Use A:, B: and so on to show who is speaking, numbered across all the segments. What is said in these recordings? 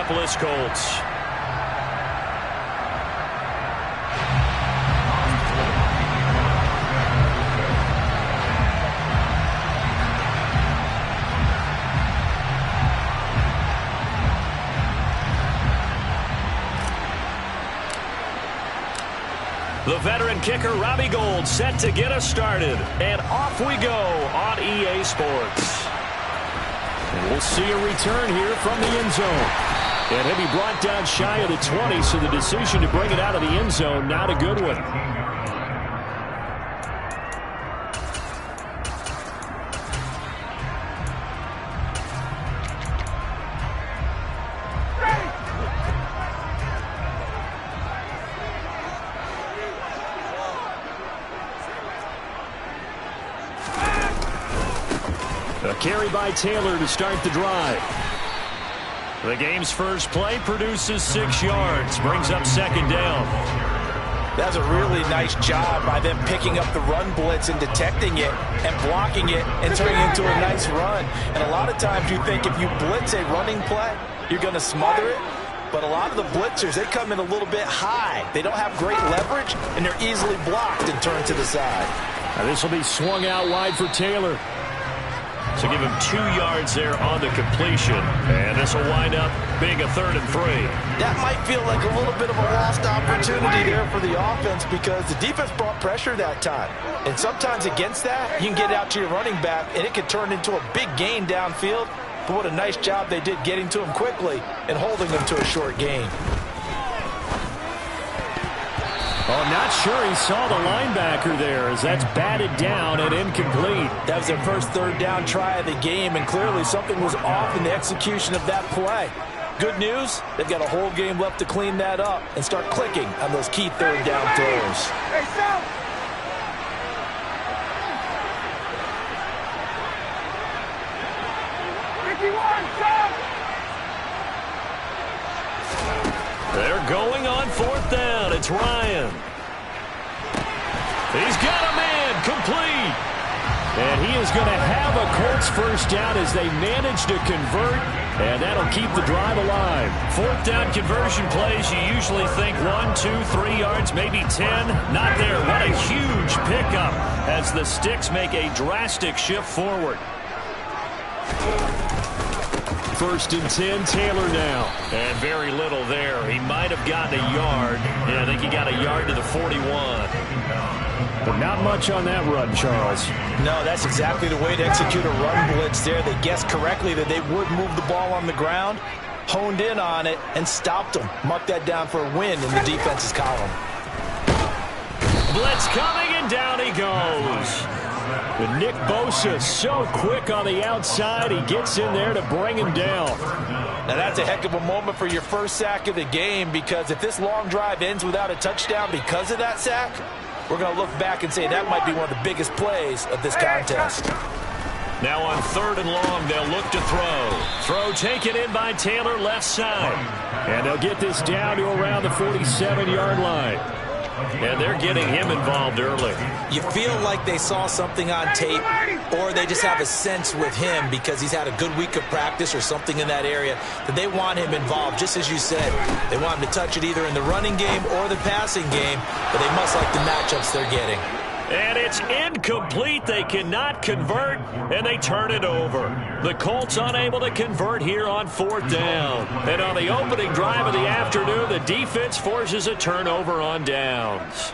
A: Indianapolis Colts. The veteran kicker, Robbie Gould, set to get us started. And off we go on EA Sports. And we'll see a return here from the end zone. And he'll be brought down shy of the 20, so the decision to bring it out of the end zone, not a good one. A carry by Taylor to start the drive. The game's first play produces 6 yards, brings up second down.
B: That's a really nice job by them picking up the run blitz and detecting it and blocking it and turning it into a nice run. And a lot of times you think if you blitz a running play, you're going to smother it. But a lot of the blitzers, they come in a little bit high. They don't have great leverage, and they're easily blocked and turned to the side.
A: Now this will be swung out wide for Taylor. So give him 2 yards there on the completion. And this will wind up being a 3rd and 3.
B: That might feel like a little bit of a lost opportunity there for the offense because the defense brought pressure that time. And sometimes against that, you can get out to your running back, and it could turn into a big gain downfield. But what a nice job they did getting to him quickly and holding him to a short gain.
A: Oh, not sure he saw the linebacker there as that's batted down and incomplete.
B: That was their first 3rd down try of the game, and clearly something was off in the execution of that play. Good news, they've got a whole game left to clean that up and start clicking on those key 3rd down throws.
C: Hey, stop!
A: They're going on 4th down. It's Ryan. He's got a man complete. And he is going to have a Colts first down as they manage to convert. And that'll keep the drive alive. 4th down conversion plays, you usually think 1, 2, 3 yards, maybe 10. Not there. What a huge pickup as the Sticks make a drastic shift forward. 1st and 10, Taylor now. And very little there. He might have gotten a yard. Yeah, I think he got a yard to the 41. But not much on that run, Charles.
B: No, that's exactly the way to execute a run blitz there. They guessed correctly that they would move the ball on the ground, honed in on it, and stopped them. Mark that down for a win in the defense's column.
A: Blitz coming, and down he goes. But Nick Bosa so quick on the outside, he gets in there to bring him down.
B: Now that's a heck of a moment for your first sack of the game, because if this long drive ends without a touchdown because of that sack, we're going to look back and say that might be one of the biggest plays of this contest.
A: Now on 3rd and long, they'll look to throw. Throw taken in by Taylor, left side. And they'll get this down to around the 47-yard line. And they're getting him involved early.
B: You feel like they saw something on tape, or they just have a sense with him because he's had a good week of practice or something in that area that they want him involved, just as you said. They want him to touch it either in the running game or the passing game, but they must like the matchups they're getting.
A: And it's incomplete. They cannot convert, and they turn it over. The Colts unable to convert here on 4th down. And on the opening drive of the afternoon, the defense forces a turnover on downs.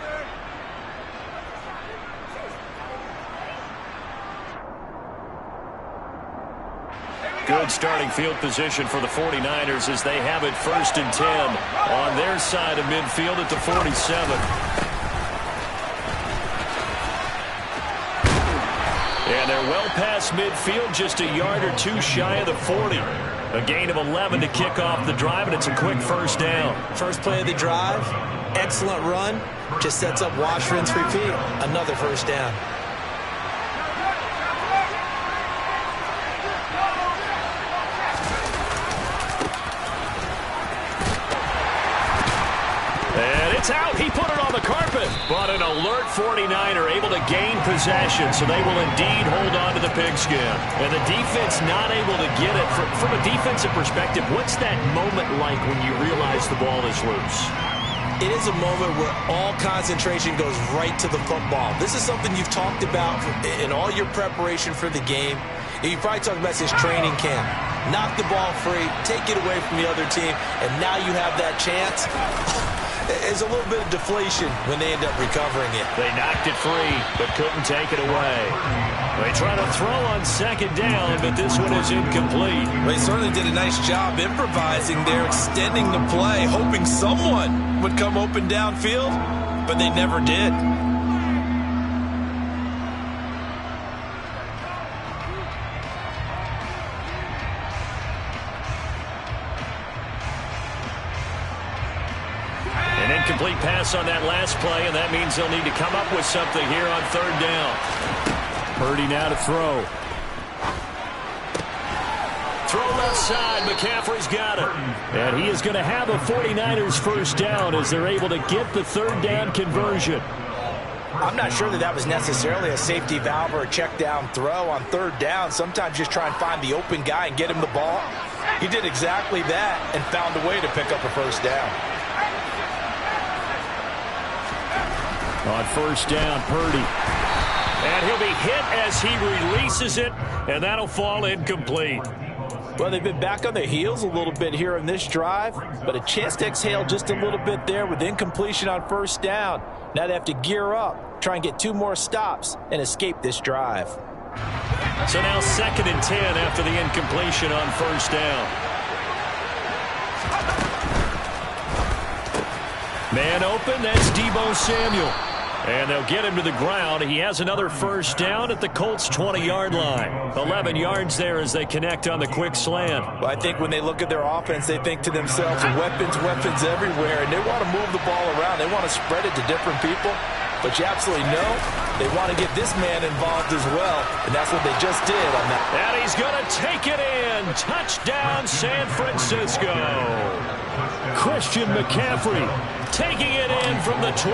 A: Good starting field position for the 49ers as they have it 1st and 10 on their side of midfield at the 47. And they're well past midfield, just a yard or 2 shy of the 40. A gain of 11 to kick off the drive, and it's a quick 1st down.
B: First play of the drive, excellent run, just sets up wash, rinse, repeat. Another 1st down.
A: And It's out. He put it on the carpet. But an alert 49er able to gain possession, so they will indeed hold on to the pigskin. And the defense not able to get it. From a defensive perspective, what's that moment like when you realize the ball is loose?
B: It is a moment where all concentration goes right to the football. This is something you've talked about in all your preparation for the game. You probably talked about since training camp. Knock the ball free, take it away from the other team, and now you have that chance. There's a little bit of deflation when they end up recovering it.
A: They knocked it free, but couldn't take it away. They try to throw on second down, but this one is incomplete.
B: They certainly did a nice job improvising there, extending the play, hoping someone would come open downfield, but they never did.
A: An incomplete pass on that last play, and that means they'll need to come up with something here on third down. Purdy now to throw. Throw left side. McCaffrey's got it. And he is going to have a 49ers first down as they're able to get the third down conversion.
B: I'm not sure that was necessarily a safety valve or a check down throw on third down. Sometimes just try and find the open guy and get him the ball. He did exactly that and found a way to pick up a first down.
A: On first down, Purdy. And he'll be hit as he releases it, and that'll fall incomplete.
B: Well, they've been back on their heels a little bit here in this drive, but a chance to exhale just a little bit there with incompletion on first down. Now they have to gear up, try and get 2 more stops, and escape this drive.
A: So now 2nd and 10 after the incompletion on first down. Man open, that's Deebo Samuel. And they'll get him to the ground. He has another first down at the Colts' 20-yard line. 11 yards there as they connect on the quick slant.
B: Well, I think when they look at their offense, they think to themselves, weapons everywhere, and they want to move the ball around. They want to spread it to different people. But you absolutely know they want to get this man involved as well, and that's what they just did on that.
A: And he's going to take it in. Touchdown, San Francisco. Christian McCaffrey taking it in from the 20.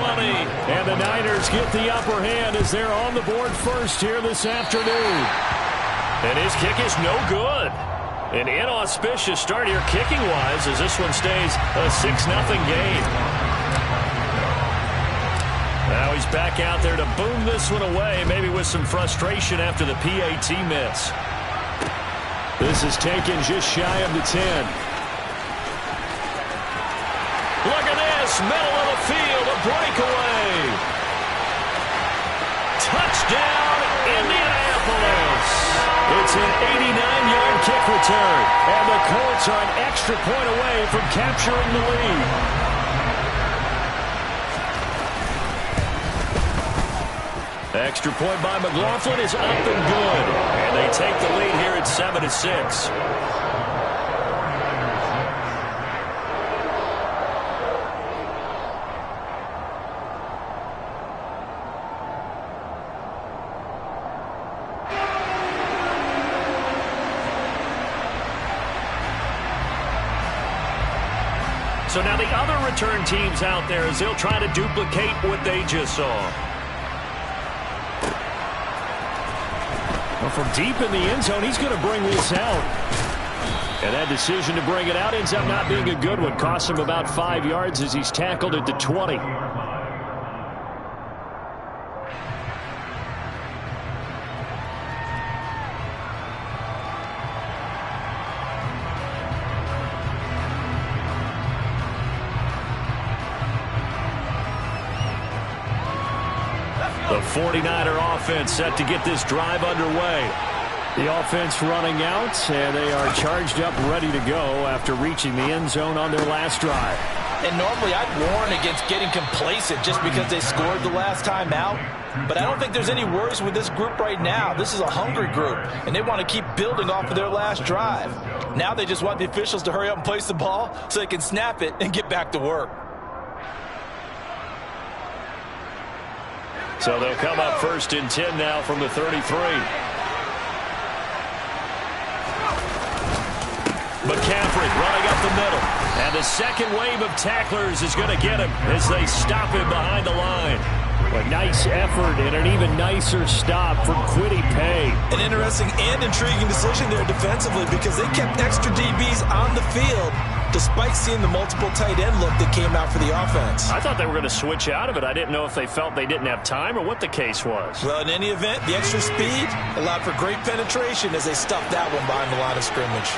A: And the Niners get the upper hand as they're on the board first here this afternoon. And his kick is no good. An inauspicious start here kicking-wise as this one stays a 6-0 game. Now he's back out there to boom this one away, maybe with some frustration after the PAT miss. This is taken just shy of the 10. Look at this, middle of the field, a breakaway. Touchdown, Indianapolis. It's an 89-yard kick return, and the Colts are an extra point away from capturing the lead. Extra point by McLaughlin is up and good. And they take the lead here at 7-6. So now the other return teams out there as they'll try to duplicate what they just saw. Well, from deep in the end zone, he's going to bring this out. And that decision to bring it out ends up not being a good one. Costs him about 5 yards as he's tackled at the 20. The 49er offense set to get this drive underway. The offense running out, and they are charged up, ready to go after reaching the end zone on their last drive.
B: And normally I'd warn against getting complacent just because they scored the last time out. But I don't think there's any worries with this group right now. This is a hungry group, and they want to keep building off of their last drive. Now they just want the officials to hurry up and place the ball so they can snap it and get back to work.
A: So they'll come up 1st and 10 now from the 33. McCaffrey running up the middle. And the second wave of tacklers is going to get him as they stop him behind the line. A nice effort and an even nicer stop for Kwity Paye.
B: An interesting and intriguing decision there defensively because they kept extra DBs on the field despite seeing the multiple tight end look that came out for the offense.
A: I thought they were going to switch out of it. I didn't know if they felt they didn't have time or what the case was.
B: Well, in any event, the extra speed allowed for great penetration as they stuffed that one behind the line of scrimmage.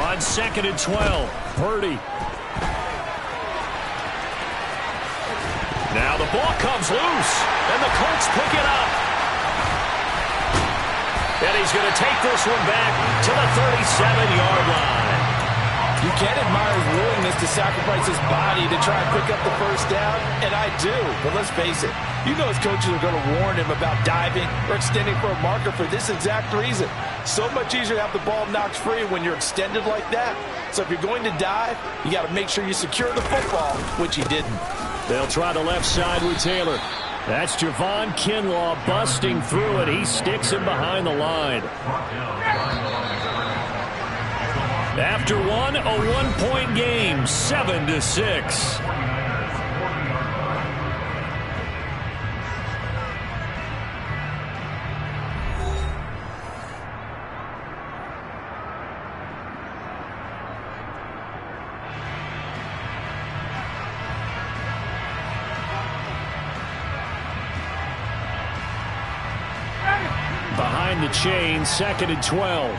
A: On 2nd and 12, Purdy. Now the ball comes loose, and the Colts pick it up. And he's going to take this one back to the 37-yard line.
B: You can't admire his willingness to sacrifice his body to try and pick up the first down, and I do. But let's face it, you know his coaches are going to warn him about diving or extending for a marker for this exact reason. So much easier to have the ball knocked free when you're extended like that. So if you're going to dive, you got to make sure you secure the football, which he didn't.
A: They'll try the left side with Taylor. That's Javon Kinlaw busting through it. He sticks him behind the line. After one, a one-point game, 7-6. Behind the chain, 2nd and 12.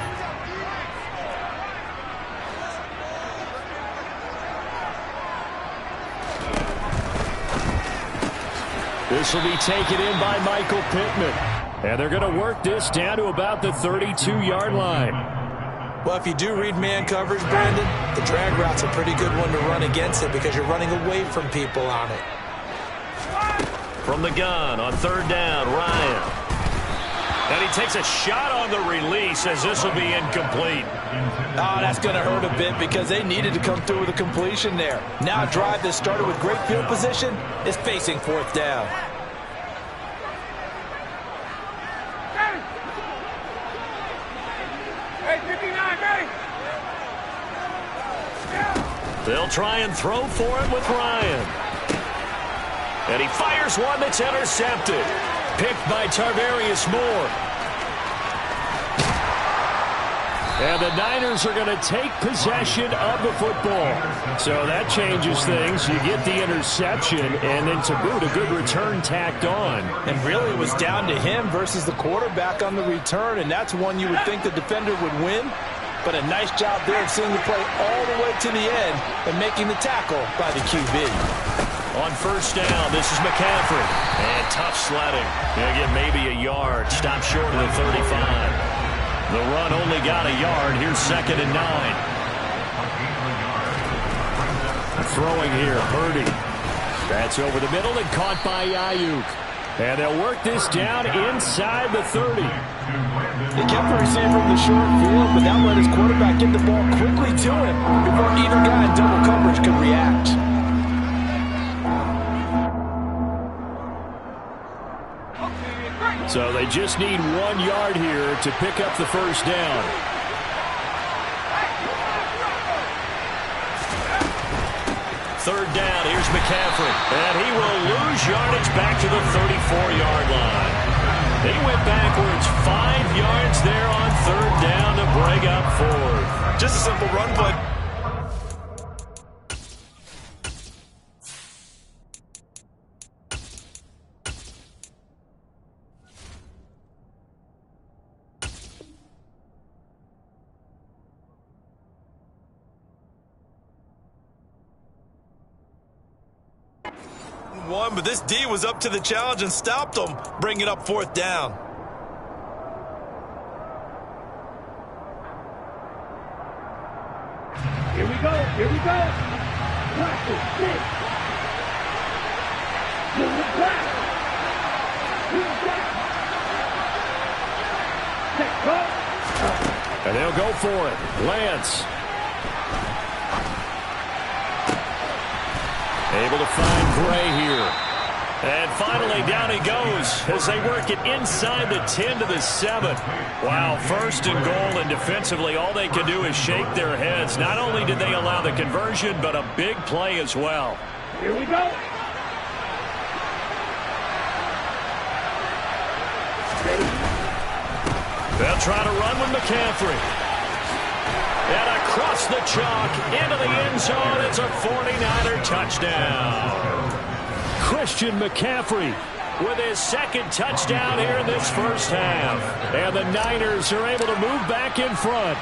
A: This will be taken in by Michael Pittman. And they're going to work this down to about the 32-yard line.
B: Well, if you do read man coverage, Brandon, the drag route's a pretty good one to run against it because you're running away from people on it.
A: From the gun on 3rd down, Ryan. And he takes a shot on the release as this will be incomplete.
B: Oh, that's going to hurt a bit because they needed to come through with a completion there. Now a drive that started with great field position is facing 4th down.
A: They'll try and throw for it with Ryan. And he fires one that's intercepted. Picked by Tarvarius Moore. And the Niners are going to take possession of the football. So that changes things. You get the interception, and then to boot, a good return tacked on.
B: And really it was down to him versus the quarterback on the return, and that's one you would think the defender would win. But a nice job there of seeing the play all the way to the end and making the tackle by the QB.
A: On 1st down, this is McCaffrey. And tough sledding. Gonna get maybe a yard. Stop short of the 35. The run only got a yard. Here's 2nd and 9. Throwing here, Purdy. That's over the middle and caught by Ayuk. And they'll work this down inside the 30.
B: They kept the receiver in the short field, but that let his quarterback get the ball quickly to him before either guy in double coverage could react.
A: So they just need 1 yard here to pick up the 1st down. Third down, here's McCaffrey. And he will lose yardage back to the 34-yard line. They went backwards 5 yards there on 3rd down to break up 4th.
B: Just a simple run play. But this D was up to the challenge and stopped them, bringing up 4th down.
C: Here we go. Practice, sit. Move it back.
A: And they'll go for it. Lance. Able to find Gray here. And finally, down he goes as they work it inside the 10 to the 7. Wow, first and goal, and defensively, all they can do is shake their heads. Not only did they allow the conversion, but a big play as well.
C: Here we go.
A: They'll try to run with McCaffrey. And across the chalk, into the end zone. It's a 49er touchdown. Christian McCaffrey with his second touchdown here in this first half. And the Niners are able to move back in front.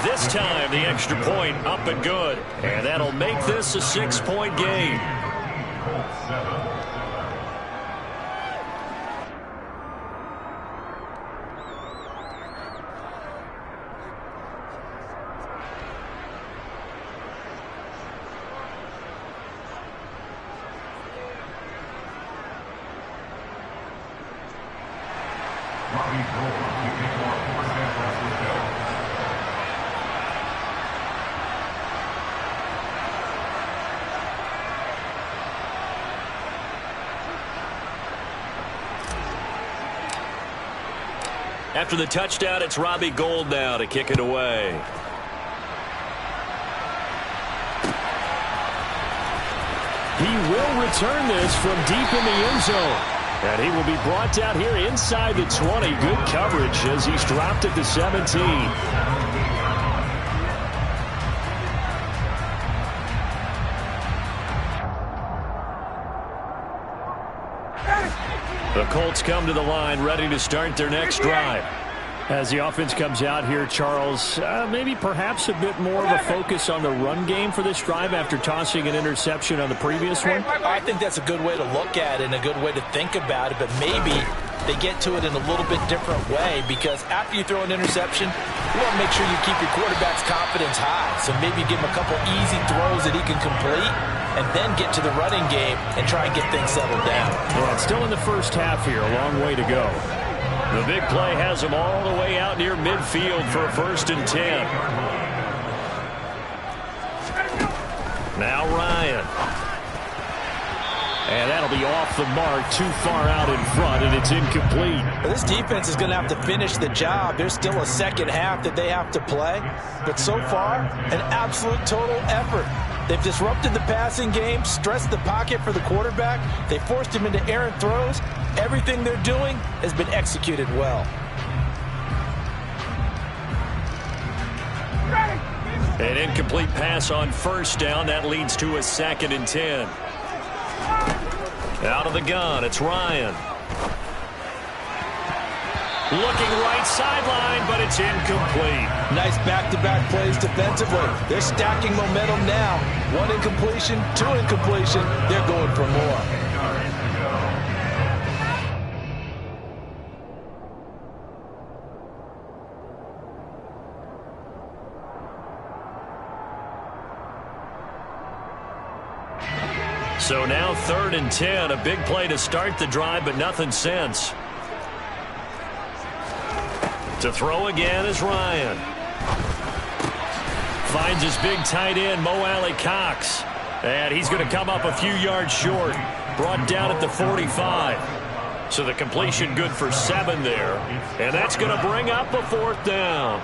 A: This time, the extra point up and good. And that'll make this a 6-point game. After the touchdown, it's Robbie Gould now to kick it away. He will return this from deep in the end zone. And he will be brought down here inside the 20. Good coverage as he's dropped at the 17. The Colts come to the line ready to start their next drive. As the offense comes out here, Charles, maybe perhaps a bit more of a focus on the run game for this drive after tossing an interception on the previous one?
B: I think that's a good way to look at it and a good way to think about it, but maybe they get to it in a little bit different way, because after you throw an interception, you want to make sure you keep your quarterback's confidence high. So maybe give him a couple easy throws that he can complete, and then get to the running game and try and get things settled down.
A: Well, it's still in the first half here. A long way to go. The big play has him all the way out near midfield for a 1st and 10. Now Ryan. And that'll be off the mark, too far out in front, and it's incomplete.
B: This defense is going to have to finish the job. There's still a second half that they have to play. But so far, an absolute total effort. They've disrupted the passing game, stressed the pocket for the quarterback. They forced him into errant throws. Everything they're doing has been executed well.
A: An incomplete pass on 1st down. That leads to a 2nd and 10. Out of the gun, it's Ryan. Looking right sideline, but it's incomplete.
B: Nice back-to-back plays defensively. They're stacking momentum now. 1 incompletion, 2 incompletion. They're going for more.
A: So now 3rd and 10. A big play to start the drive, but nothing since. To throw again is Ryan. Finds his big tight end, Mo Alley-Cox. And he's going to come up a few yards short. Brought down at the 45. So the completion good for 7 there. And that's going to bring up a 4th down.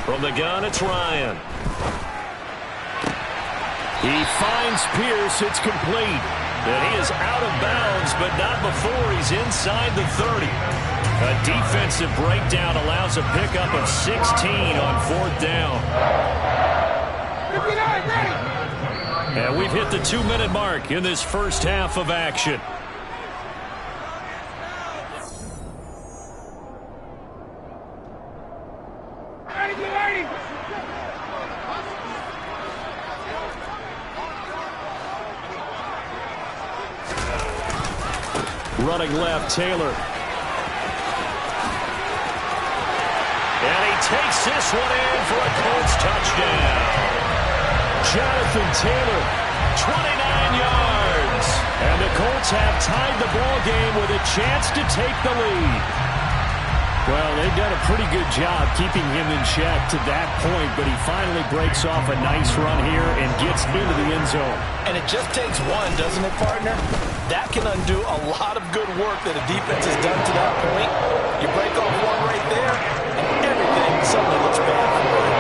A: From the gun, it's Ryan. He finds Pierce. It's complete. And he is out of bounds, but not before he's inside the 30. A defensive breakdown allows a pickup of 16 on 4th down. And we've hit the 2-minute mark in this first half of action. Running left, Taylor. And he takes this one in for a Colts touchdown. Jonathan Taylor, 29 yards. And the Colts have tied the ball game with a chance to take the lead. Well, they've done a pretty good job keeping him in check to that point, but he finally breaks off a nice run here and gets into the end zone.
B: And it just takes one, doesn't it, partner? That can undo a lot of good work that a defense has done to that point. You break off one right there, and everything suddenly looks bad for you.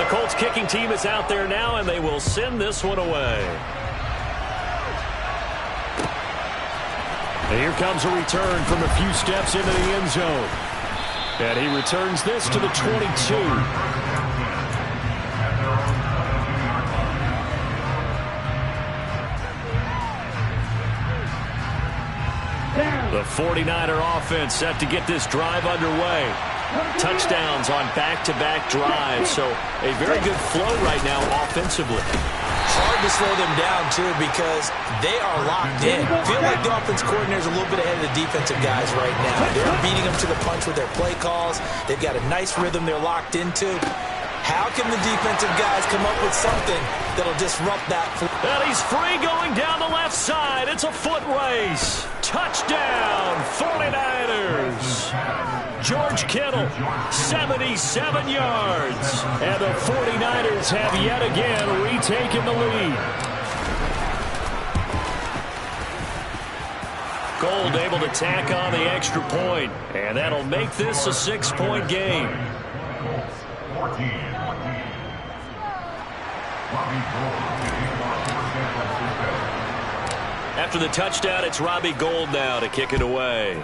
A: The Colts kicking team is out there now, and they will send this one away. And here comes a return from a few steps into the end zone. And he returns this to the 22. The 49er offense set to get this drive underway. Touchdowns on back-to-back drives, so a very good flow right now offensively.
B: Hard to slow them down, too, because they are locked in. Feel like the offense coordinator is a little bit ahead of the defensive guys right now. They're beating them to the punch with their play calls. They've got a nice rhythm they're locked into. How can the defensive guys come up with something that'll disrupt that?
A: And he's free going down the left side. It's a foot race. Touchdown, 49ers. George Kittle, 77 yards. And the 49ers have yet again retaken the lead. Gold able to tack on the extra point, and that'll make this a 6-point game. After the touchdown, it's Robbie Gould now to kick it away.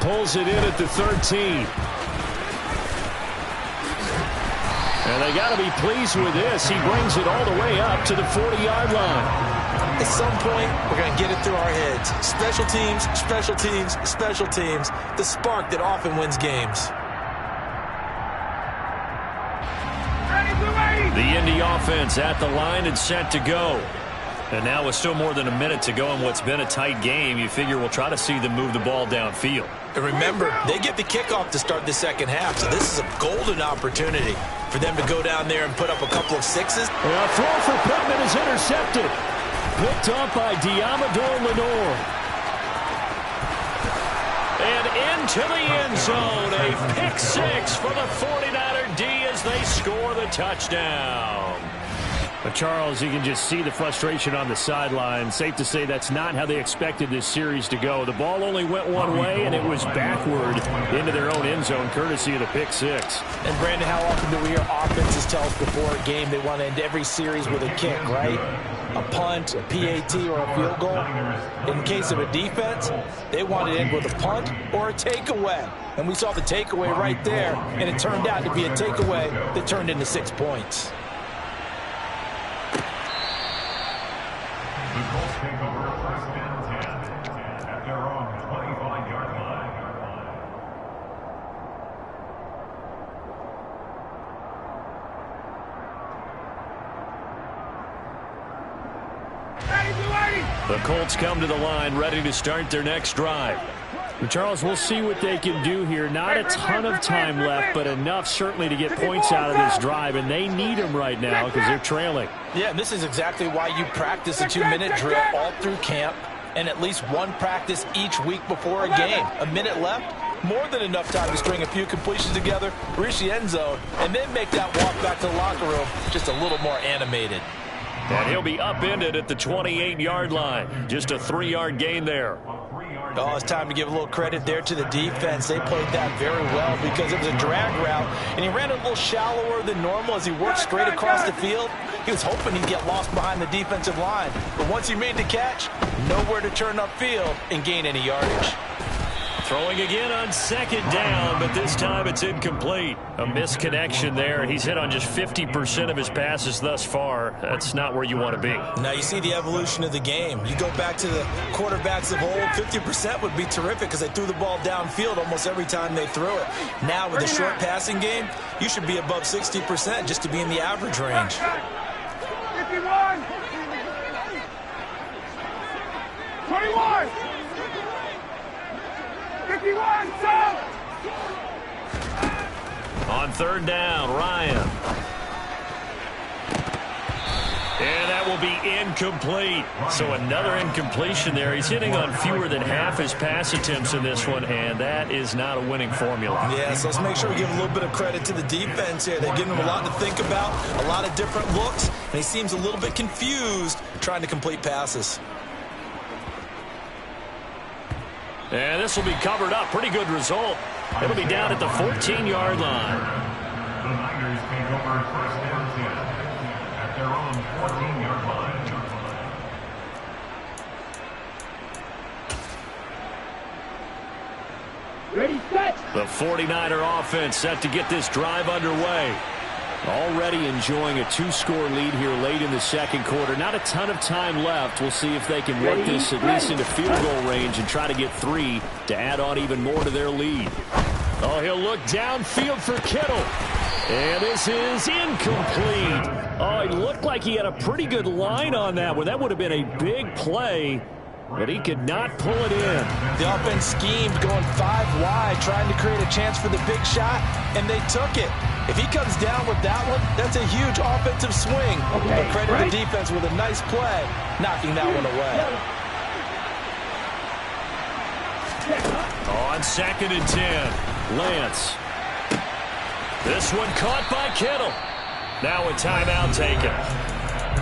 A: Pulls it in at the 13. And they got to be pleased with this. He brings it all the way up to the 40-yard line.
B: At some point, we're going to get it through our heads. Special teams, special teams, special teams. The spark that often wins games.
A: The Indy offense at the line and set to go. And now with still more than a minute to go in what's been a tight game, you figure we'll try to see them move the ball downfield.
B: And remember, they get the kickoff to start the second half, so this is a golden opportunity for them to go down there and put up a couple of sixes.
A: A throw for Pittman is intercepted. Picked up by Diamador Lenore. And into the end zone. A pick six for the 49er D as they score the touchdown. But Charles, you can just see the frustration on the sideline. Safe to say that's not how they expected this series to go. The ball only went one way, and it was backward into their own end zone, courtesy of the pick six.
B: And, Brandon, how often do we hear offenses tell us before a game they want to end every series with a kick, right? A punt, a PAT, or a field goal. In case of a defense, they want to end with a punt or a takeaway. And we saw the takeaway right there, and it turned out to be a takeaway that turned into 6 points.
C: The Colts take over first and 10 at their own 25-yard line.
A: The Colts come to the line ready to start their next drive. And Charles, we'll see what they can do here. Not a ton of time left, but enough certainly to get points out of this drive, and they need them right now because they're trailing.
B: Yeah, and this is exactly why you practice a 2-minute drill all through camp and at least one practice each week before a game. A minute left, more than enough time to string a few completions together, reach the end zone, and then make that walk back to the locker room just a little more animated.
A: And he'll be upended at the 28-yard line. Just a 3-yard gain there.
B: Oh, it's time to give a little credit there to the defense. They played that very well because it was a drag route, and he ran a little shallower than normal as he worked straight across the field. He was hoping he'd get lost behind the defensive line, but once he made the catch, nowhere to turn upfield and gain any yardage.
A: Throwing again on second down, but this time it's incomplete. A misconnection there. He's hit on just 50% of his passes thus far. That's not where you want to be.
B: Now you see the evolution of the game. You go back to the quarterbacks of old, 50% would be terrific because they threw the ball downfield almost every time they threw it. Now with the short passing game, you should be above 60% just to be in the average range.
C: 51! 21! 51,
A: On third down, Ryan. And that will be incomplete. So another incompletion there. He's hitting on fewer than half his pass attempts in this one, and that is not a winning formula.
B: Yeah, so let's make sure we give a little bit of credit to the defense here. They're giving him a lot to think about, a lot of different looks, and he seems a little bit confused trying to complete passes.
A: And this will be covered up. Pretty good result. It'll be down at the 14-yard line.
C: The Niners take over first down 10 at their own 14-yard line.
D: Ready, set.
A: The 49er offense set to get this drive underway. Already enjoying a two-score lead here late in the second quarter. Not a ton of time left. We'll see if they can work this at least into field goal range and try to get 3 to add on even more to their lead. Oh, he'll look downfield for Kittle. And this is incomplete. Oh, it looked like he had a pretty good line on that one. That would have been a big play, but he could not pull it in.
B: The offense schemed going 5 wide, trying to create a chance for the big shot, and they took it. If he comes down with that one, that's a huge offensive swing. But credit the defense with a nice play, knocking that one away.
A: On 2nd and 10, Lance. This one caught by Kittle. Now a timeout taken.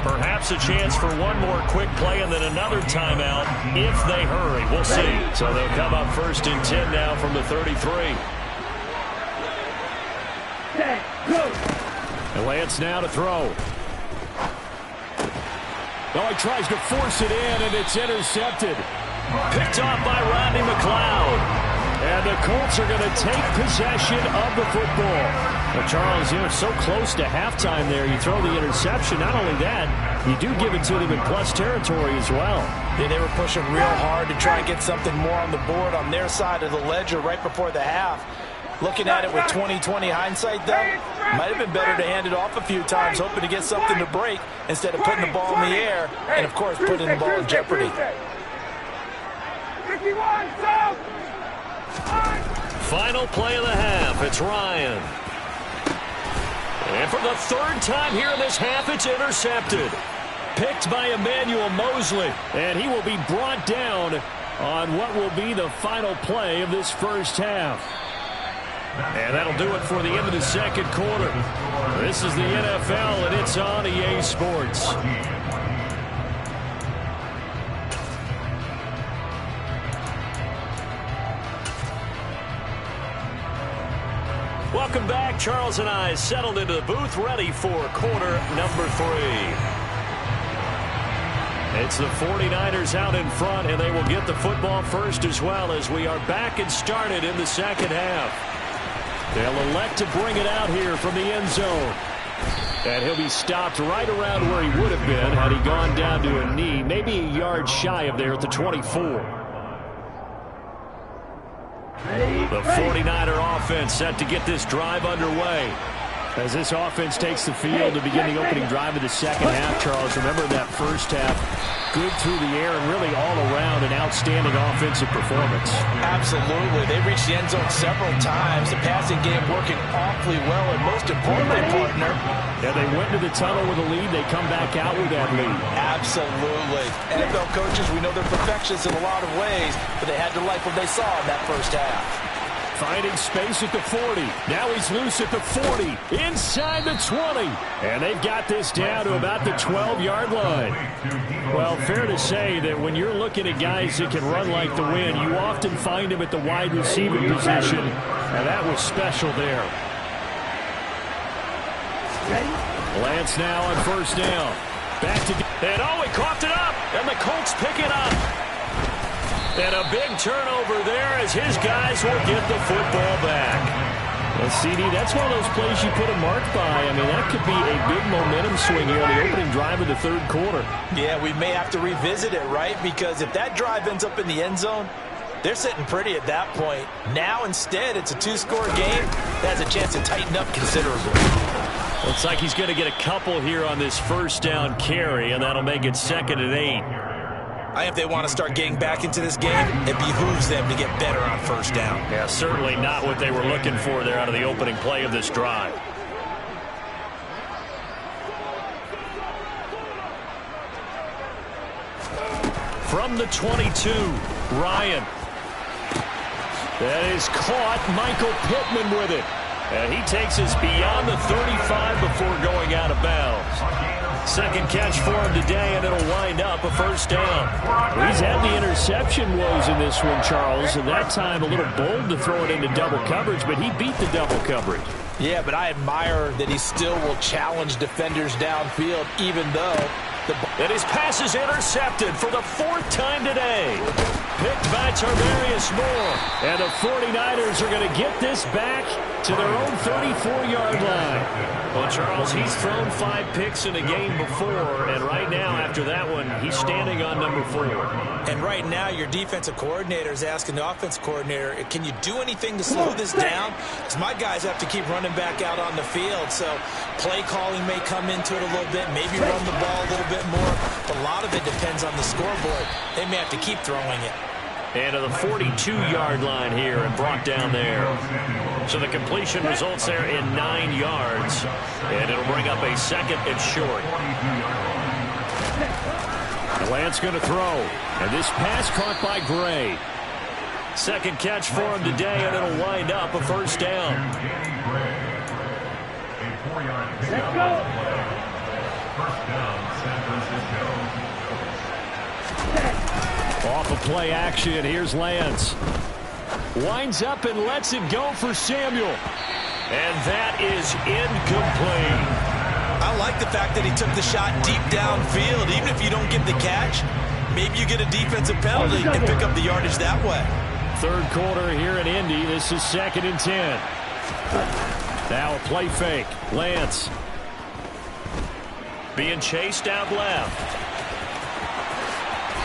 A: Perhaps a chance for one more quick play and then another timeout if they hurry. We'll see. So they'll come up 1st and 10 now from the 33. And Lance now to throw. Oh, he tries to force it in, and it's intercepted. Picked off by Rodney McLeod. And the Colts are going to take possession of the football. Well, Charles, you're so close to halftime there. You throw the interception. Not only that, you do give it to them in plus territory as well.
B: Yeah, they were pushing real hard to try and get something more on the board on their side of the ledger right before the half. Looking at it with 20/20 hindsight, though, might have been better to hand it off a few times, hoping to get something to break instead of putting the ball in the air and, of course, putting the ball in jeopardy.
D: 51, south.
A: Final play of the half. It's Ryan. And for the 3rd time here in this half, it's intercepted. Picked by Emmanuel Mosley. And he will be brought down on what will be the final play of this first half. And that'll do it for the end of the second quarter. This is the NFL, and it's on EA Sports. Welcome back. Charles and I settled into the booth, ready for quarter number 3. It's the 49ers out in front, and they will get the football first as well as we are back and started in the second half. They'll elect to bring it out here from the end zone. And he'll be stopped right around where he would have been had he gone down to a knee, maybe a yard shy of there at the 24. The 49er offense set to get this drive underway. As this offense takes the field to begin the opening drive of the second half, Charles, remember that first half, good through the air and really all around an outstanding offensive performance.
B: Absolutely. They reached the end zone several times. The passing game working awfully well, and most importantly, partner.
A: Yeah, they went to the tunnel with a lead. They come back out with that lead.
B: Absolutely. NFL coaches, we know they're perfectionists in a lot of ways, but they had to like what they saw in that first half.
A: Finding space at the 40. Now he's loose at the 40. Inside the 20. And they've got this down to about the 12-yard line. Well, fair to say that when you're looking at guys that can run like the wind, you often find them at the wide receiver position. And that was special there. Lance now on first down. Back to... And oh, he coughed it up. And the Colts pick it up. And a big turnover there as his guys will get the football back. Well, CD, that's one of those plays you put a mark by. I mean, that could be a big momentum swing here on the opening drive of the third quarter.
B: Yeah, we may have to revisit it, right? Because if that drive ends up in the end zone, they're sitting pretty at that point. Now, instead, it's a 2-score game. That has a chance to tighten up considerably.
A: Looks like he's going to get a couple here on this first down carry, and that'll make it 2nd and 8.
B: If they want to start getting back into this game, it behooves them to get better on first down.
A: Yeah, certainly not what they were looking for there out of the opening play of this drive. From the 22, Ryan. That is caught. Michael Pittman with it. And he takes us beyond the 35 before going out of bounds. Second catch for him today, and it'll wind up a first down. He's had the interception woes in this one, Charles, and that time a little bold to throw it into double coverage, but he beat the double coverage.
B: Yeah, but I admire that he still will challenge defenders downfield, even though
A: and his pass is intercepted for the fourth time today. Picked by Tarvarius Moore. And the 49ers are going to get this back to their own 34-yard line. Well, Charles, he's thrown 5 picks in a game before, and right now, after that one, he's standing on number 4.
B: And right now, your defensive coordinator is asking the offensive coordinator, can you do anything to slow this down? Because my guys have to keep running back out on the field, so play calling may come into it a little bit, maybe run the ball a little bit more, but a lot of it depends on the scoreboard. They may have to keep throwing it.
A: And to the 42-yard line here and brought down there. So the completion results there in 9 yards. And it'll bring up a second and short. The Lance going to throw. And this pass caught by Gray. Second catch for him today, and it'll wind up a first down.
C: Let's go. First down, San Francisco.
A: Off of play action, here's Lance. Winds up and lets it go for Samuel. And that is incomplete.
B: I like the fact that he took the shot deep downfield. Even if you don't get the catch, maybe you get a defensive penalty and pick up the yardage that way.
A: Third quarter here in Indy. This is 2nd and 10. Now a play fake. Lance being chased out left.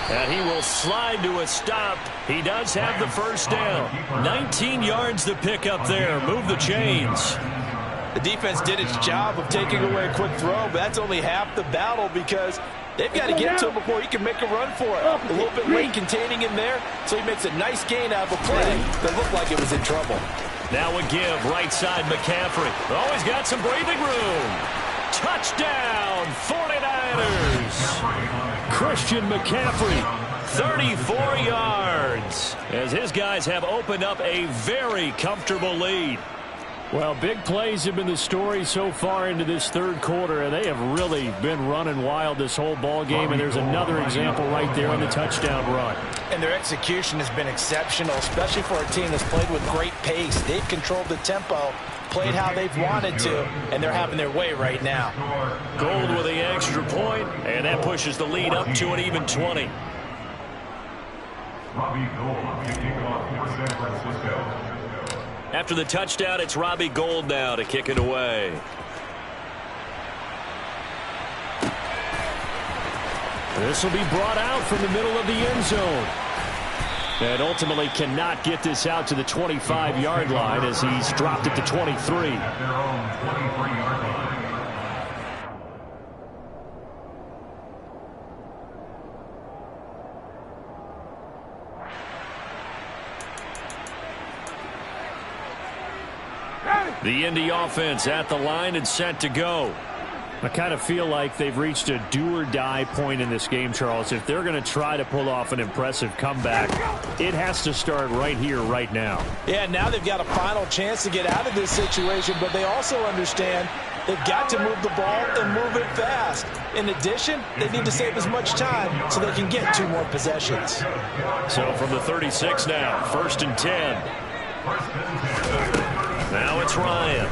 A: And he will slide to a stop. He does have the first down. 19 yards to pick up there. Move the chains.
B: The defense did its job of taking away a quick throw, but that's only half the battle because they've got to get to him before he can make a run for it. A little bit late containing him there, so he makes a nice gain out of a play that looked like it was in trouble.
A: Now a give, right side McCaffrey. Always got some breathing room. Touchdown, 49ers. Christian McCaffrey, 34 yards, as his guys have opened up a very comfortable lead. Well, big plays have been the story so far into this third quarter, and they have really been running wild this whole ball game, and there's another example right there on the touchdown run.
B: And their execution has been exceptional, especially for a team that's played with great pace. They've controlled the tempo, played how they've wanted to, and they're having their way right now.
A: Gold with the extra point, and that pushes the lead up to an even 20.
C: Robbie Gould kicking off for San Francisco.
A: After the touchdown, it's Robbie Gould now to kick it away. This will be brought out from the middle of the end zone. And ultimately cannot get this out to the 25-yard line as he's dropped it to 23.
C: At their own 23-yard line.
A: The Indy offense at the line and set to go. I kind of feel like they've reached a do-or-die point in this game, Charles. If they're going to try to pull off an impressive comeback, it has to start right here, right now.
B: Yeah, now they've got a final chance to get out of this situation, but they also understand they've got to move the ball and move it fast. In addition, they need to save as much time so they can get 2 more possessions.
A: So from the 36 now, 1st and 10. Now it's Ryan.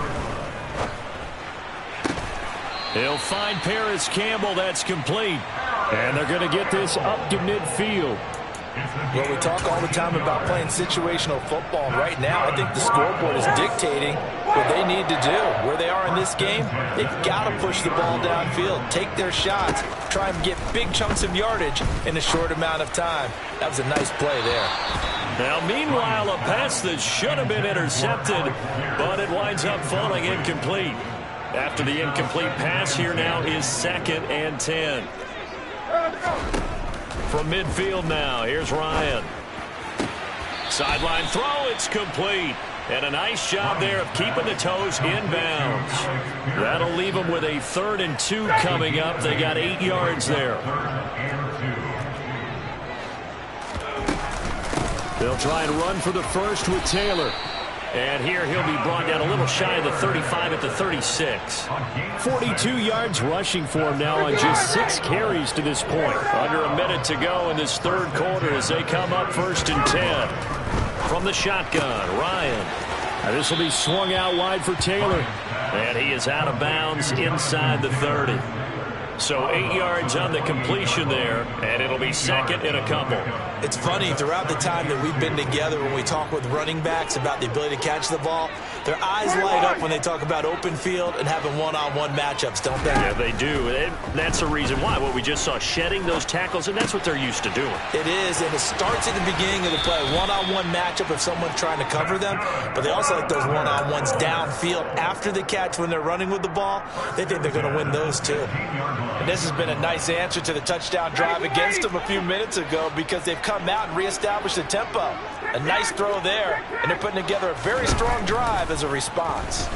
A: He'll find Paris Campbell. That's complete. And they're going to get this up to midfield.
B: Well, we talk all the time about playing situational football. And right now, I think the scoreboard is dictating what they need to do. Where they are in this game, they've got to push the ball downfield, take their shots, try and get big chunks of yardage in a short amount of time. That was a nice play there.
A: Now, meanwhile, a pass that should have been intercepted, but it winds up falling incomplete. After the incomplete pass, here now is 2nd and 10. From midfield now, here's Ryan. Sideline throw, it's complete. And a nice job there of keeping the toes inbounds. That'll leave them with a 3rd and 2 coming up. They got 8 yards there. They'll try and run for the first with Taylor. And here he'll be brought down a little shy of the 35 at the 36. 42 yards rushing for him now on just 6 carries to this point. Under a minute to go in this 3rd quarter as they come up 1st and 10. From the shotgun, Ryan. And this will be swung out wide for Taylor. And he is out of bounds inside the 30. So 8 yards on the completion there, and it'll be 2nd and a couple.
B: It's funny, throughout the time that we've been together, when we talk with running backs about the ability to catch the ball, their eyes light up when they talk about open field and having one-on-one matchups, don't they?
A: Yeah, they do. And that's the reason why. What we just saw, shedding those tackles, and that's what they're used to doing.
B: It is, and it starts at the beginning of the play. One-on-one matchup if someone's trying to cover them, but they also like those one-on-ones downfield after the catch when they're running with the ball. They think they're going to win those too. And this has been a nice answer to the touchdown drive against them a few minutes ago because they've come out and reestablished the tempo. A nice throw there, and they're putting together a very strong drive as a response.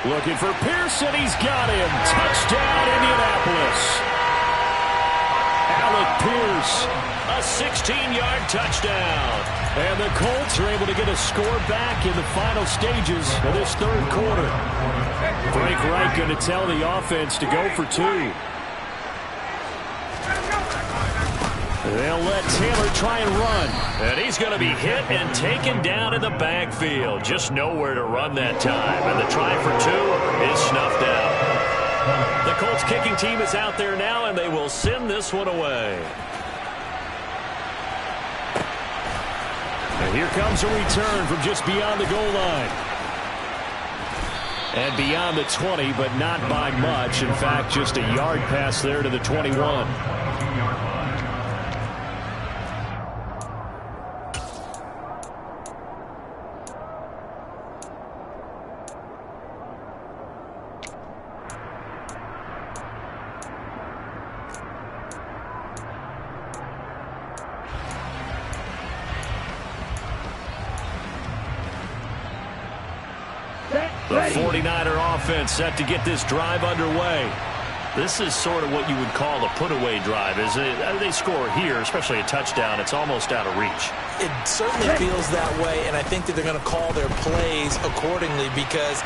A: Looking for Pearson. He's got him. Touchdown, Indianapolis. Alec Pierce, a 16-yard touchdown. And the Colts are able to get a score back in the final stages of this 3rd quarter. Frank Reich going to tell the offense to go for 2. They'll let Taylor try and run. And he's going to be hit and taken down in the backfield. Just nowhere to run that time. And the try for 2 is snuffed out. The Colts kicking team is out there now, and they will send this one away. And here comes a return from just beyond the goal line. And beyond the 20, but not by much. In fact, just a yard pass there to the 21. The 49er offense set to get this drive underway. This is sort of what you would call a put-away drive, isn't it? They score here, especially a touchdown. It's almost out of reach.
B: It certainly feels that way, and I think that they're going to call their plays accordingly because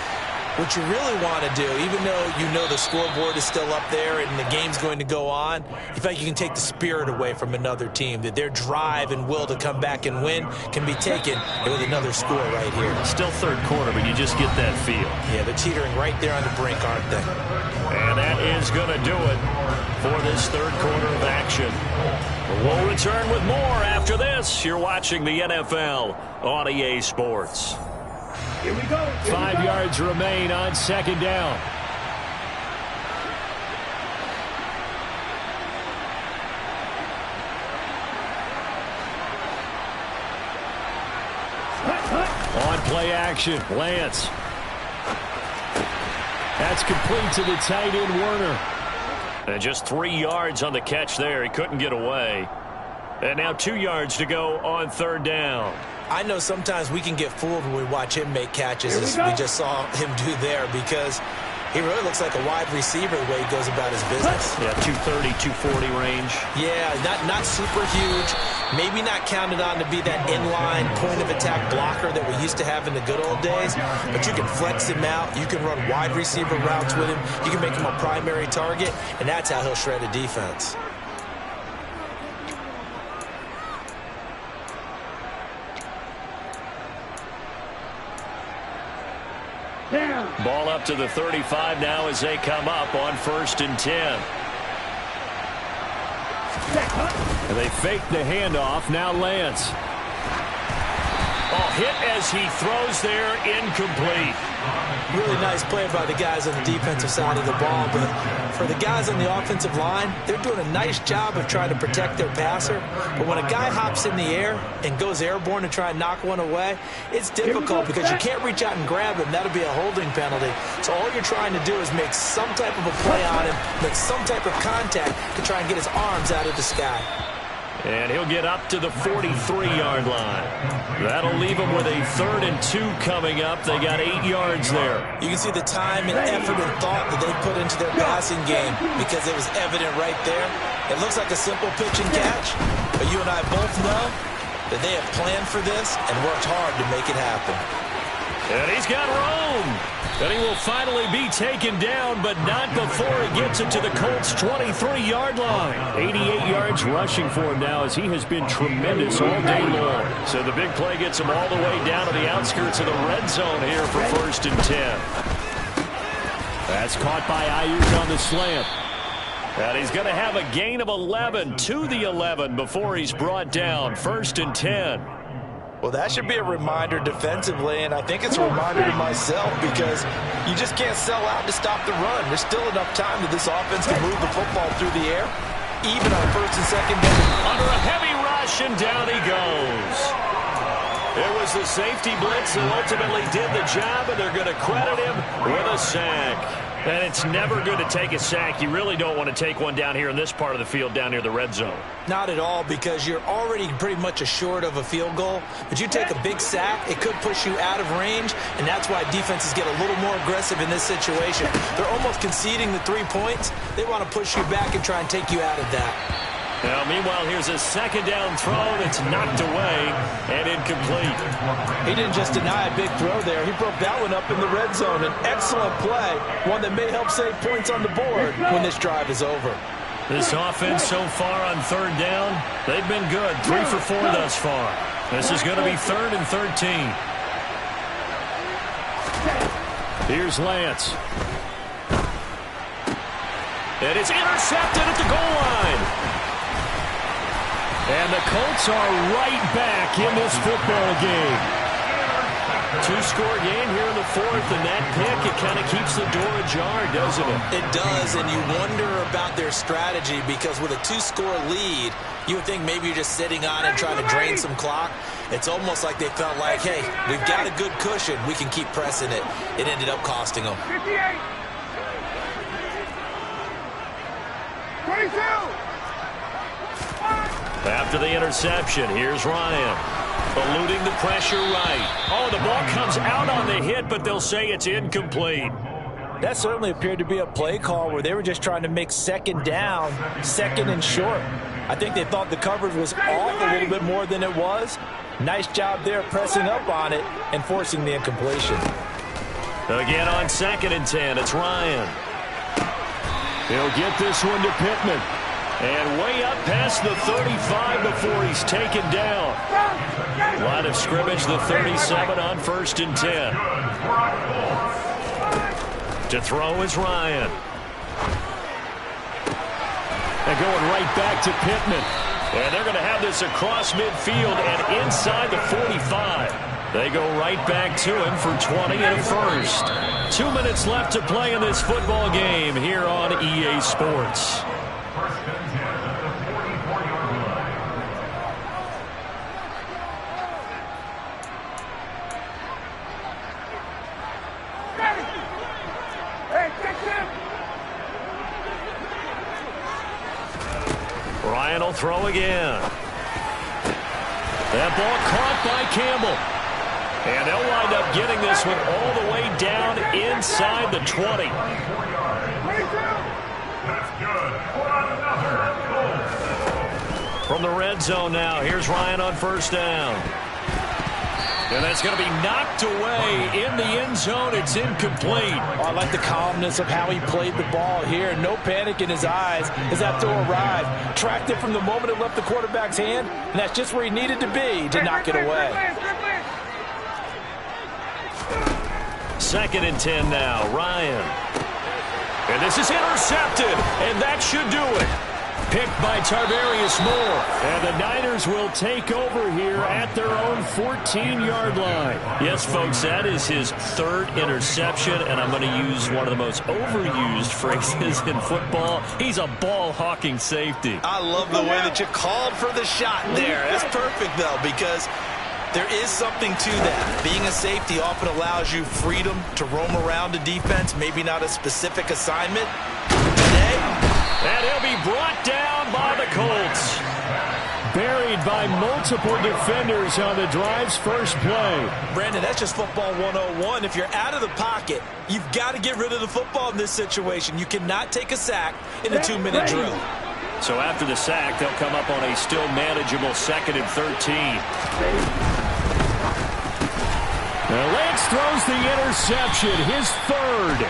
B: what you really want to do, even though you know the scoreboard is still up there and the game's going to go on, you feel like you can take the spirit away from another team, that their drive and will to come back and win can be taken with another score right here.
A: Still 3rd quarter, but you just get that feel.
B: Yeah, they're teetering right there on the brink, aren't they?
A: And that is going to do it for this 3rd quarter of action. We'll return with more after this. You're watching the NFL on EA Sports.
D: Here we go.
A: 5 yards remain on 2nd down. On play action, Lance. That's complete to the tight end, Werner. And just 3 yards on the catch there. He couldn't get away. And now 2 yards to go on 3rd down.
B: I know sometimes we can get fooled when we watch him make catches, as we just saw him do there, because he really looks like a wide receiver the way he goes about his business.
A: Yeah, 230, 240 range.
B: Yeah, not super huge. Maybe not counted on to be that inline point-of-attack blocker that we used to have in the good old days, but you can flex him out. You can run wide receiver routes with him. You can make him a primary target, and that's how he'll shred a defense.
A: Ball up to the 35 now as they come up on 1st and 10. And they fake the handoff. Now Lance. Oh, hit as he throws there, incomplete.
B: Really nice play by the guys on the defensive side of the ball, but for the guys on the offensive line, they're doing a nice job of trying to protect their passer. But when a guy hops in the air and goes airborne to try and knock one away, it's difficult because you can't reach out and grab him. That'll be a holding penalty. So all you're trying to do is make some type of a play on him, make some type of contact to try and get his arms out of the sky.
A: And he'll get up to the 43-yard line. That'll leave him with a 3rd and 2 coming up. They got 8 yards there.
B: You can see the time and effort and thought that they put into their passing game because it was evident right there. It looks like a simple pitch and catch, but you and I both know that they have planned for this and worked hard to make it happen.
A: And he's got room. And he will finally be taken down, but not before he gets it to the Colts' 23-yard line. 88 yards rushing for him now as he has been tremendous all day long. So the big play gets him all the way down to the outskirts of the red zone here for 1st and 10. That's caught by Ayuk on the slant. And he's going to have a gain of 11 to the 11 before he's brought down. 1st and 10.
B: Well, that should be a reminder defensively, and I think it's a reminder to myself because you just can't sell out to stop the run. There's still enough time that this offense can move the football through the air, even on 1st and 2nd down.
A: Under a heavy rush, and down he goes. It was the safety blitz that ultimately did the job, and they're going to credit him with a sack. And it's never good to take a sack. You really don't want to take one down here in this part of the field, down near the red zone.
B: Not at all, because you're already pretty much assured of a field goal. But you take a big sack, it could push you out of range, and that's why defenses get a little more aggressive in this situation. They're almost conceding the 3 points. They want to push you back and try and take you out of that.
A: Now, meanwhile, here's a 2nd down throw that's knocked away and incomplete.
B: He didn't just deny a big throw there. He broke that one up in the red zone. An excellent play, one that may help save points on the board when this drive is over.
A: This offense so far on 3rd down, they've been good. 3 for 4 thus far. This is going to be 3rd and 13. Here's Lance. And it's intercepted at the goal line. And the Colts are right back in this football game. 2-score game here in the 4th, and that pick, it kind of keeps the door ajar, doesn't it?
B: It does, and you wonder about their strategy because with a 2-score lead, you would think maybe you're just sitting on it trying to drain some clock. It's almost like they felt like, hey, we've got a good cushion. We can keep pressing it. It ended up costing them.
D: 58. 22.
A: After the interception, here's Ryan. Eluding the pressure right. Oh, the ball comes out on the hit, but they'll say it's incomplete.
B: That certainly appeared to be a play call where they were just trying to make 2nd down, 2nd and short. I think they thought the coverage was off a little bit more than it was. Nice job there pressing up on it and forcing the incompletion.
A: Again on 2nd and 10, it's Ryan. He'll get this one to Pittman. And way up past the 35 before he's taken down. Line of scrimmage, the 37 on 1st and 10. To throw is Ryan. And going right back to Pittman. And they're going to have this across midfield and inside the 45. They go right back to him for 20 and a 1st. 2 minutes left to play in this football game here on EA Sports. Ryan will throw again. That ball caught by Campbell. And they'll wind up getting this one all the way down inside the 20. From the red zone now, here's Ryan on 1st down. And that's going to be knocked away in the end zone. It's incomplete.
B: Oh, I like the calmness of how he played the ball here. No panic in his eyes as that throw arrived. Tracked it from the moment it left the quarterback's hand, and that's just where he needed to be to knock it away.
A: 2nd and 10 now, Ryan. And this is intercepted, and that should do it. Picked by Tarvarius Moore. And the Niners will take over here at their own 14-yard line. Yes, folks, that is his third interception, and I'm going to use one of the most overused phrases in football. He's a ball-hawking safety.
B: I love the way that you called for the shot there. That's perfect, though, because there is something to that. Being a safety often allows you freedom to roam around a defense, maybe not a specific assignment. Today,
A: and he'll be brought down by the Colts. Buried by multiple defenders on the drive's first play.
B: Brandon, that's just football 101. If you're out of the pocket, you've got to get rid of the football in this situation. You cannot take a sack in a 2-minute drill.
A: So after the sack, they'll come up on a still manageable 2nd and 13. Now Lance throws the interception, his third.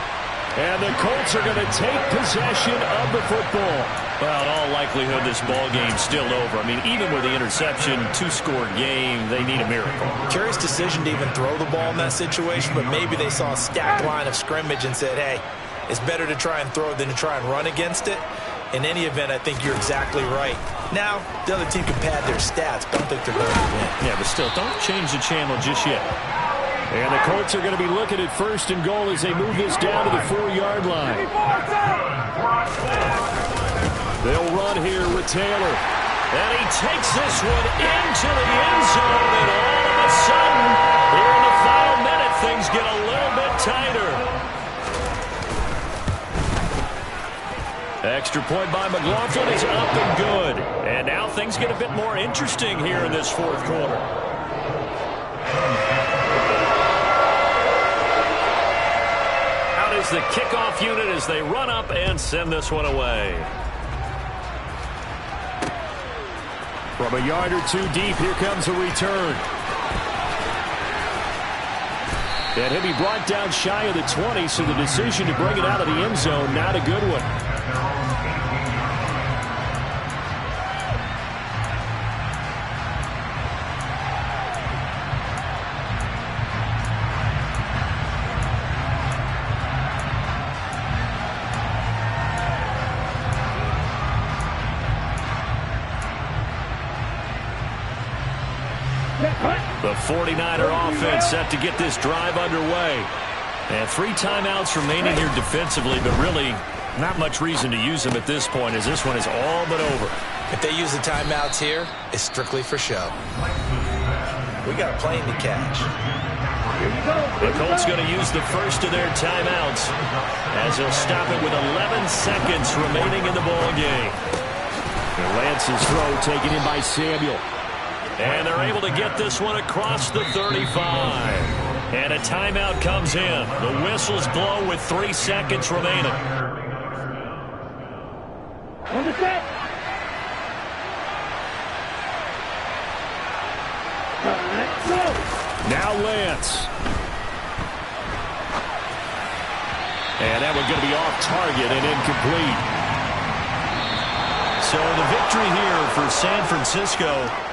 A: And the Colts are going to take possession of the football. Well, in all likelihood, this ball game's still over. I mean, even with the interception, 2-score game, they need a miracle.
B: Curious decision to even throw the ball in that situation, but maybe they saw a stacked line of scrimmage and said, hey, it's better to try and throw than to try and run against it. In any event, I think you're exactly right. Now, the other team can pad their stats, but I don't think they're going to win.
A: Yeah, but still, don't change the channel just yet. And the Colts are going to be looking at 1st and goal as they move this down to the 4-yard line. They'll run here with Taylor. And he takes this one into the end zone. And all of a sudden, here in the final minute, things get a little bit tighter. Extra point by McLaughlin is up and good. And now things get a bit more interesting here in this 4th quarter. Is the kickoff unit as they run up and send this one away. From a yard or two deep, here comes a return. And he'll be brought down shy of the 20, so the decision to bring it out of the end zone, not a good one. The 49er offense set to get this drive underway. And 3 timeouts remaining here defensively, but really not much reason to use them at this point as this one is all but over.
B: If they use the timeouts here, it's strictly for show. We got a plane to catch.
A: The Colts going to use the first of their timeouts as they'll stop it with 11 seconds remaining in the ball game. Lance's throw taken in by Samuel. And they're able to get this one across the 35. And a timeout comes in. The whistles blow with 3 seconds remaining.
D: On the set. Go.
A: Now Lance. And that one's going to be off target and incomplete. So the victory here for San Francisco.